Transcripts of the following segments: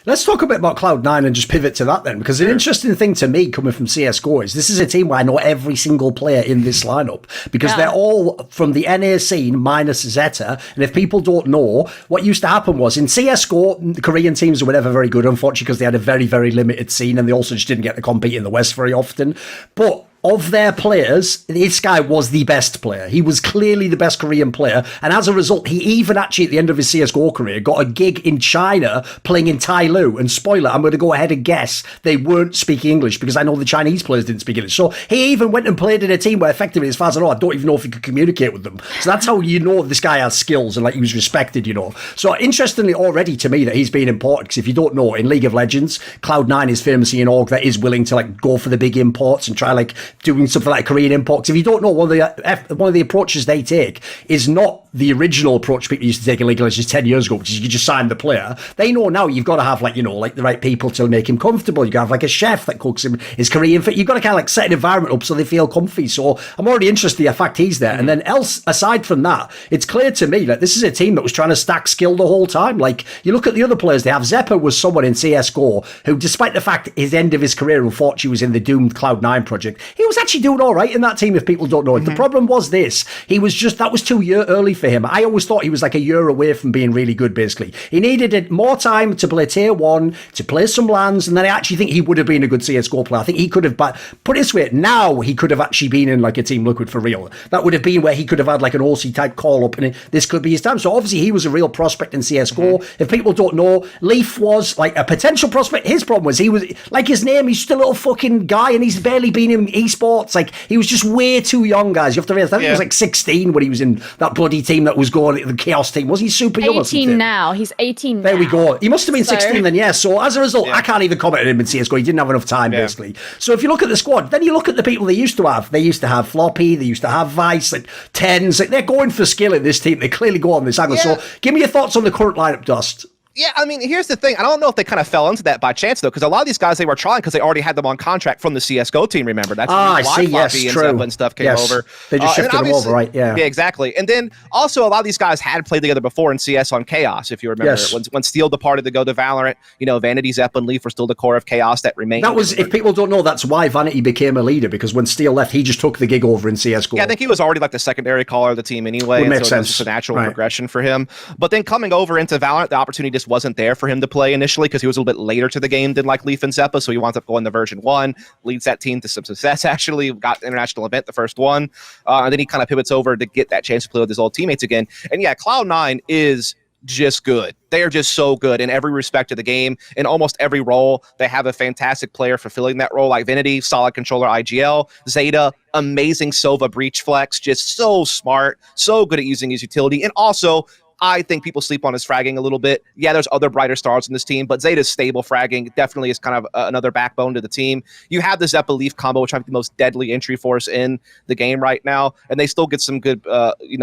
Let's talk a bit about Cloud9 and just pivot to that then, because an interesting thing to me coming from CSGO is this is a team where I know every single player in this lineup because they're all from the NA scene minus Zeta. And if people don't know, what used to happen was in CSGO, the Korean teams were never very good, unfortunately, because they had a very, very limited scene and they also just didn't get to compete in the West very often. But of their players, this guy was the best player. He was clearly the best Korean player. And as a result, he even actually, at the end of his CSGO career, got a gig in China playing in Tai Lu. And spoiler, I'm going to go ahead and guess they weren't speaking English because I know the Chinese players didn't speak English. So he even went and played in a team where effectively, as far as I know, I don't even know if he could communicate with them. So that's how you know this guy has skills and like he was respected, you know. So interestingly already to me that he's been important because if you don't know, in League of Legends, Cloud9 is famously an org that is willing to like go for the big imports and try like doing something like Korean imports. If you don't know, one of the approaches they take is not the original approach people used to take in League of Legends 10 years ago, which is you just sign the player. They know now you've got to have like, you know, like the right people to make him comfortable. You got to have like a chef that cooks him his Korean food. You've got to kind of like set an environment up so they feel comfy. So I'm already interested in the fact he's there. And then else, aside from that, it's clear to me that this is a team that was trying to stack skill the whole time. Like you look at the other players they have. Zeppa was someone in CSGO who, despite the fact his end of his career, unfortunately, was in the doomed Cloud9 project, he was actually doing all right in that team if people don't know it. The problem was this. He was just, that was too early for him. I always thought he was like a year away from being really good, basically. He needed more time to play tier 1, to play some lands, and then I actually think he would have been a good CSGO player. I think he could have, but put it this way, now he could have actually been in like a Team Liquid for real. That would have been where he could have had like an OC type call up and this could be his time. So obviously he was a real prospect in CSGO. If people don't know, Leaf was like a potential prospect. His problem was he was, like his name, he's just a little fucking guy and he's barely been in esports. Like he was just way too young, guys. You have to realize, I think he was like 16 when he was in that bloody team that was going, the Chaos team. Was he super young? 18 now. He's 18 There now. we go. He must have been 16 then, yeah. So as a result, I can't even comment on him in CSGO. He didn't have enough time, basically. So if you look at the squad, then you look at the people they used to have. They used to have Floppy. They used to have Vice, like Tens. Like, they're going for skill in this team. They clearly go on this angle. So give me your thoughts on the current lineup, Dust. Yeah, I mean, here's the thing. I don't know if they kind of fell into that by chance, though, because a lot of these guys, they were trying because they already had them on contract from the CSGO team, remember? That's I see, yes, true. And stuff came over. They just shifted them over, right? Yeah. Yeah, exactly. And then also a lot of these guys had played together before in CS on Chaos, if you remember. When Steel departed to go to Valorant, you know, Vanity, Zepp, and Leaf were still the core of Chaos that remained. That was, if people don't know, that's why Vanity became a leader, because when Steel left, he just took the gig over in CSGO. Yeah, I think he was already like the secondary caller of the team anyway. Would make so sense. It was just a natural progression for him. But then coming over into Valorant, the opportunity just wasn't there for him to play initially because he was a little bit later to the game than like Leaf and Zeppa, so he winds up going to version 1, leads that team to some success, actually, got the international event the first one, and then he kind of pivots over to get that chance to play with his old teammates again. And yeah, Cloud9 is just good. They are just so good in every respect of the game. In almost every role, they have a fantastic player fulfilling that role, like Vanity, solid controller IGL, Zeta, amazing Sova breach flex, just so smart, so good at using his utility, and also I think people sleep on his fragging a little bit. Yeah, there's other brighter stars in this team, but Zeta's stable fragging definitely is kind of another backbone to the team. You have the Zeppa Leaf combo, which I think the most deadly entry force in the game right now, and they still get some good,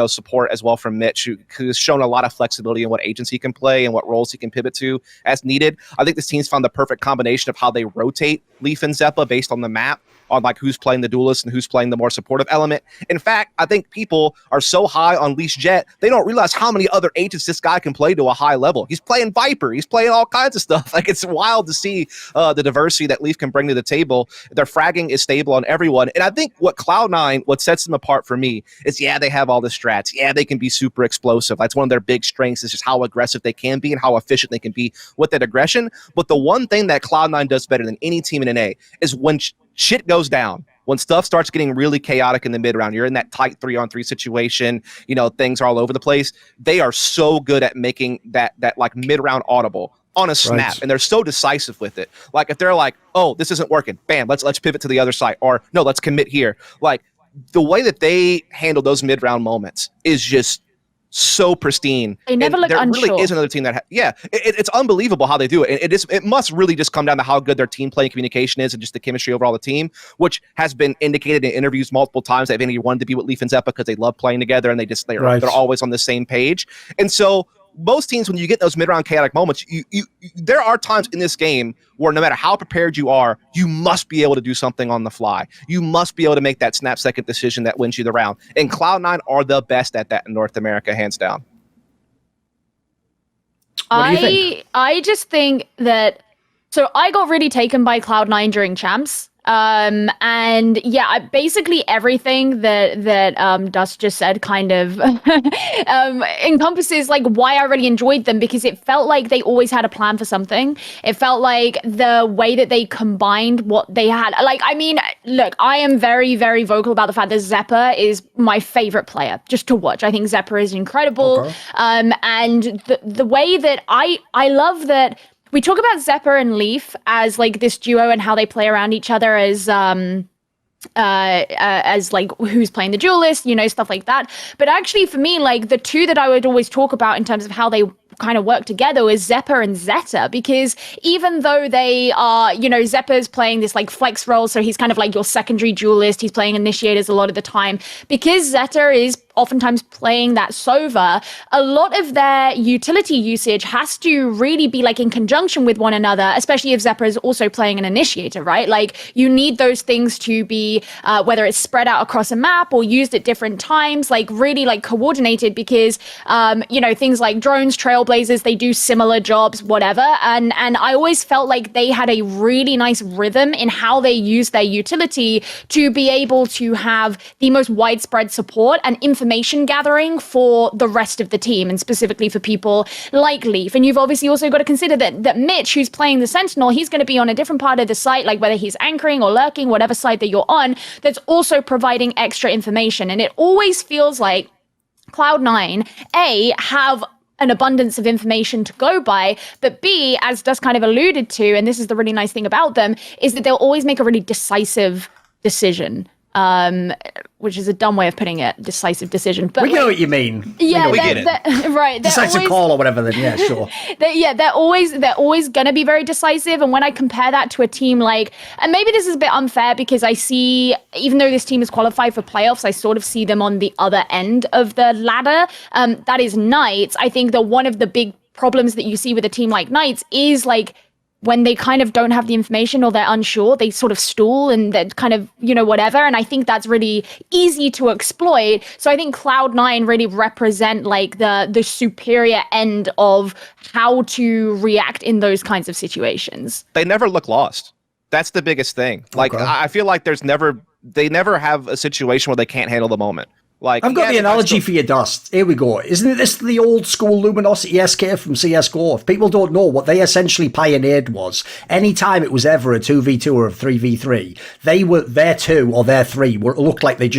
support as well from Mitch, who has shown a lot of flexibility in what agents he can play and what roles he can pivot to as needed. I think this team's found the perfect combination of how they rotate Leaf and Zeppa based on the map, on like who's playing the duelist and who's playing the more supportive element. In fact, I think people are so high on Leash Jet, they don't realize how many other agents this guy can play to a high level. He's playing Viper. He's playing all kinds of stuff. Like, it's wild to see the diversity that Leaf can bring to the table. Their fragging is stable on everyone. And I think what Cloud9, what sets them apart for me is, yeah, they have all the strats. Yeah, they can be super explosive. That's one of their big strengths, is just how aggressive they can be and how efficient they can be with that aggression. But the one thing that Cloud9 does better than any team in NA is when shit goes down, when stuff starts getting really chaotic in the mid round, you're in that tight 3-on-3 situation, you know, things are all over the place. They are so good at making that like mid round audible on a snap, and they're so decisive with it. Like, if they're like, oh, this isn't working, bam, let's pivot to the other side, or no, let's commit here. Like, the way that they handle those mid round moments is just so pristine. They never look unsure. There really is another team that it's unbelievable how they do it. It must really just come down to how good their team play and communication is, and just the chemistry overall of the team, which has been indicated in interviews multiple times. They've wanted to be with Leaf and Zeppa because they love playing together, and they're always on the same page. And so most teams, when you get those mid-round chaotic moments, you there are times in this game where no matter how prepared you are, you must be able to do something on the fly. You must be able to make that snap-second decision that wins you the round. And Cloud9 are the best at that in North America, hands down. What do you think? I just think that, so I got really taken by Cloud9 during Champs. And yeah, basically everything that Dust just said kind of encompasses like why I really enjoyed them, because it felt like they always had a plan for something. It felt like the way that they combined what they had. Like, I mean, look, I am very, very vocal about the fact that Xeppaa is my favorite player just to watch. I think Xeppaa is incredible. Okay. And the way that I love that we talk about Xeppaa and Leaf as like this duo and how they play around each other as like who's playing the duelist, you know, stuff like that. But actually for me, like the two that I would always talk about in terms of how they kind of work together was Xeppaa and Zeta, because even though they are, you know, Zeppaa's playing this like flex role, so he's kind of like your secondary duelist, he's playing initiators a lot of the time, because Zeta is oftentimes playing that Sova, a lot of their utility usage has to really be like in conjunction with one another, especially if Xeppaa is also playing an initiator, right? Like you need those things to be, whether it's spread out across a map or used at different times, like really like coordinated, because, you know, things like drones, trailblazers, they do similar jobs, whatever. And I always felt like they had a really nice rhythm in how they use their utility to be able to have the most widespread support and information gathering for the rest of the team, and specifically for people like Leaf. And you've obviously also got to consider that Mitch, who's playing the Sentinel, he's going to be on a different part of the site, like whether he's anchoring or lurking, whatever side that you're on, that's also providing extra information. And it always feels like Cloud9, A, have an abundance of information to go by, but B, as Dust kind of alluded to, and this is the really nice thing about them, is that they'll always make a really decisive decision. Which is a dumb way of putting it, decisive decision. But we know what you mean. Yeah, we get it. Right. Decisive call or whatever, then yeah, sure. They're always going to be very decisive. And when I compare that to a team like, and maybe this is a bit unfair because I see, even though this team is qualified for playoffs, I sort of see them on the other end of the ladder. That is Knights. I think that one of the big problems that you see with a team like Knights is like, when they kind of don't have the information or they're unsure, they sort of stall and they're kind of, you know, whatever. And I think that's really easy to exploit. So I think Cloud9 really represent like the superior end of how to react in those kinds of situations. They never look lost. That's the biggest thing. Like, okay. I feel like they never have a situation where they can't handle the moment. Like, I've got the analogy for you, Dust. Here we go. Isn't this the old school Luminosity SK from CSGO? If people don't know, what they essentially pioneered was any time it was ever a 2v2 or a 3v3, their 2 or their 3 looked like they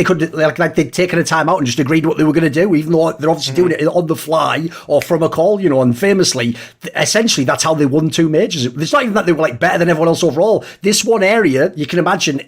could, like they'd taken a time out and just agreed what they were going to do, even though they're obviously doing it on the fly or from a call, you know, and famously, essentially that's how they won 2 majors. It's not even that they were like better than everyone else overall. This one area, you can imagine,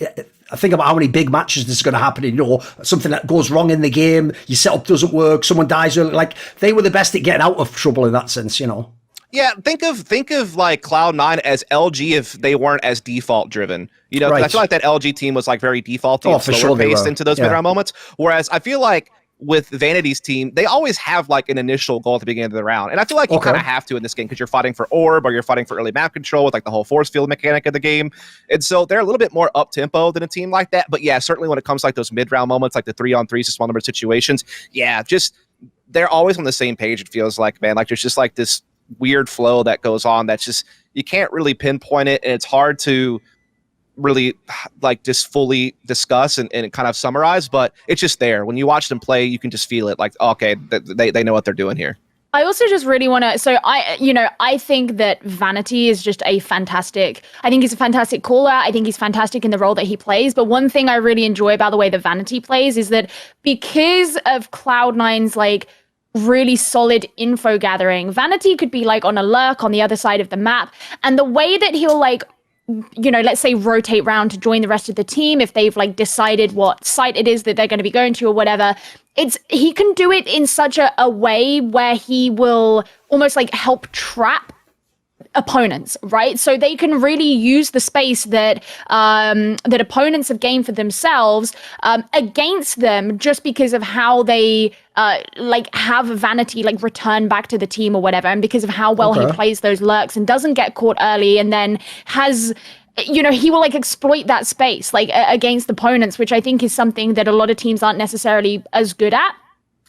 I think about how many big matches this is going to happen in, you know, something that goes wrong in the game, your setup doesn't work, someone dies early. Like, they were the best at getting out of trouble in that sense, you know. Yeah, think of like Cloud9 as LG if they weren't as default driven. You know, right. I feel like that LG team was like very defaulty and slower paced into those mid-round moments. Whereas I feel like with Vanity's team, they always have like an initial goal at the beginning of the round. And I feel like you kind of have to in this game because you're fighting for orb or you're fighting for early map control with like the whole force field mechanic of the game. And so they're a little bit more up-tempo than a team like that. But yeah, certainly when it comes to like those mid-round moments, like the 3-on-3s, small number of situations, yeah, just they're always on the same page, it feels like, man. Like there's just like this weird flow that goes on that's just, you can't really pinpoint it, and it's hard to really like just fully discuss and kind of summarize, but it's just there. When you watch them play, you can just feel it like, okay, they know what they're doing here. I also just really want to, so I think that Vanity is just I think he's a fantastic caller. I think he's fantastic in the role that he plays. But one thing I really enjoy about the way that Vanity plays is that because of Cloud9's like really solid info gathering, Vanity could be like on a lurk on the other side of the map. And the way that he'll like, you know, let's say rotate round to join the rest of the team if they've like decided what site it is that they're going to be going to or whatever, he can do it in such a way where he will almost like help trap opponents, right? So they can really use the space that that opponents have gained for themselves against them just because of how they like have Vanity like return back to the team or whatever, and because of how well he plays those lurks and doesn't get caught early, and then has, you know, he will like exploit that space like against opponents, which I think is something that a lot of teams aren't necessarily as good at.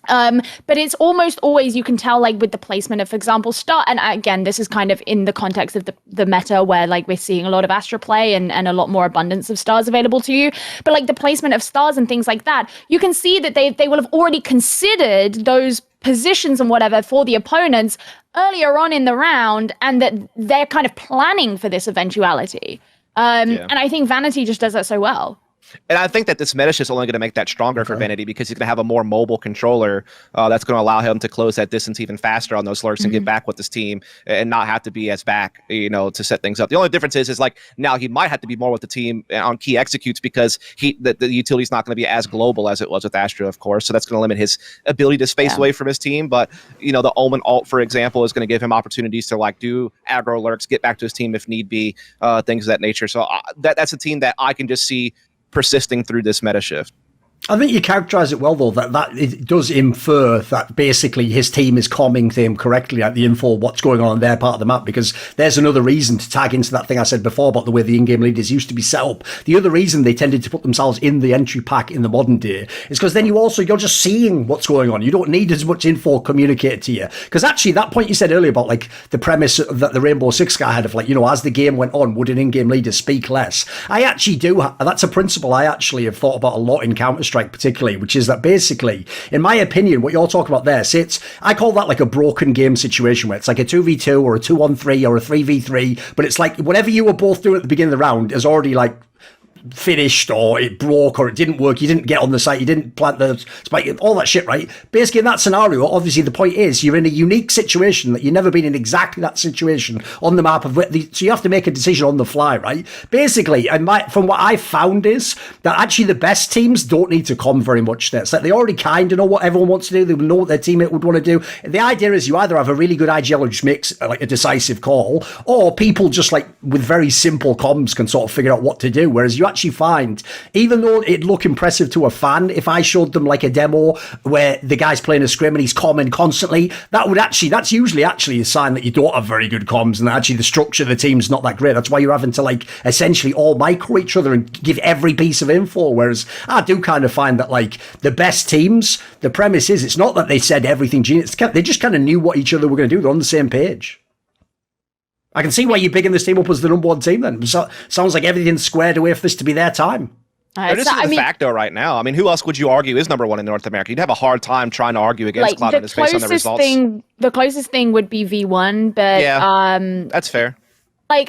But it's almost always, you can tell, like, with the placement of, for example, Star, and again, this is kind of in the context of the meta where, like, we're seeing a lot of Astra play and a lot more abundance of stars available to you. But, like, the placement of stars and things like that, you can see that they will have already considered those positions and whatever for the opponents earlier on in the round, and that they're kind of planning for this eventuality. And I think Vanity just does that so well. And I think that this meta shift is only going to make that stronger for Vanity, because he's going to have a more mobile controller that's going to allow him to close that distance even faster on those lurks and get back with his team and not have to be as back, to set things up. The only difference is like now he might have to be more with the team on key executes, because the utility is not going to be as global as it was with Astra, of course. So that's going to limit his ability to space away from his team. But, the Omen ult, for example, is going to give him opportunities to like do aggro lurks, get back to his team if need be, things of that nature. So that's a team that I can just see persisting through this meta shift. I think you characterize it well, though, that it does infer that basically his team is calming them correctly at the info of what's going on their part of the map, because there's another reason to tag into that thing I said before about the way the in-game leaders used to be set up. The other reason they tended to put themselves in the entry pack in the modern day is because then you're just seeing what's going on. You don't need as much info communicated to you. Because actually, that point you said earlier about like the premise that the Rainbow Six guy had of like, as the game went on, would an in-game leader speak less? I actually do. That's a principle I actually have thought about a lot in Counter-Strike particularly, which is that basically, in my opinion, what you're talking about there, I call that like a broken game situation where it's like a 2v2 or a 2-on-3 or a 3v3, but it's like whatever you were both doing at the beginning of the round is already like finished, or it broke, or it didn't work, you didn't get on the site, you didn't plant the spike, all that shit, right? Basically, in that scenario, obviously the point is you're in a unique situation that you've never been in exactly that situation on the map so you have to make a decision on the fly, right? Basically, and from what I've found is that actually the best teams don't need to comm very much there. It's like they already kind of know what everyone wants to do, they know what their teammate would want to do. The idea is you either have a really good IGL who just makes like a decisive call, or people just like with very simple comms can sort of figure out what to do, whereas you actually find, even though it'd look impressive to a fan, if I showed them like a demo where the guy's playing a scrim and he's comming constantly, that's usually actually a sign that you don't have very good comms, and actually the structure of the team's not that great. That's why you're having to like essentially all micro each other and give every piece of info, whereas I do kind of find that like the best teams, the premise is it's not that they said everything genius, they just kind of knew what each other were going to do. They're on the same page. I can see why you're bigging this team up as the number one team then. Sounds like everything's squared away for this to be their time. They're just de facto right now. I mean, who else would you argue is number one in North America? You'd have a hard time trying to argue against Cloud9 based on the results. The closest thing would be V1, but that's fair.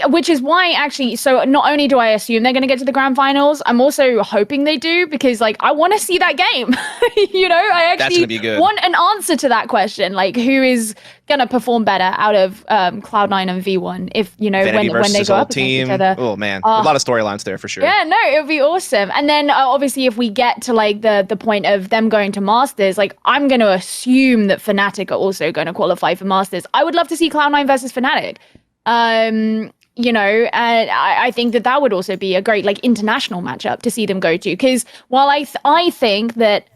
Which is why actually, so not only do I assume they're going to get to the grand finals, I'm also hoping they do, because I want to see that game. I actually want an answer to that question. Like, who is going to perform better out of Cloud9 and V1 if, when they go up against each other. Oh, man. A lot of storylines there for sure. Yeah, no, it would be awesome. And then obviously if we get to the point of them going to Masters, I'm going to assume that Fnatic are also going to qualify for Masters. I would love to see Cloud9 versus Fnatic. And I think that would also be a great international matchup to see them go to, because while I think that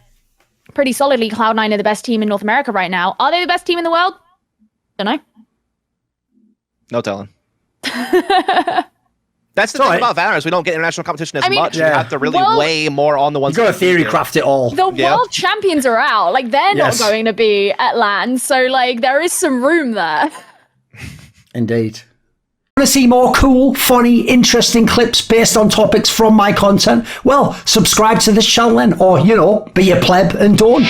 pretty solidly Cloud9 are the best team in North America right now, are they the best team in the world? Don't know. No telling. That's the thing about Valorant, is we don't get international competition as much. Yeah. You have to really weigh more on the ones. You got to theory craft it all. The world champions are out. They're not going to be at LAN, so there is some room there. Indeed. Want to see more cool, funny, interesting clips based on topics from my content? Well, subscribe to this channel then, or, be a pleb and don't.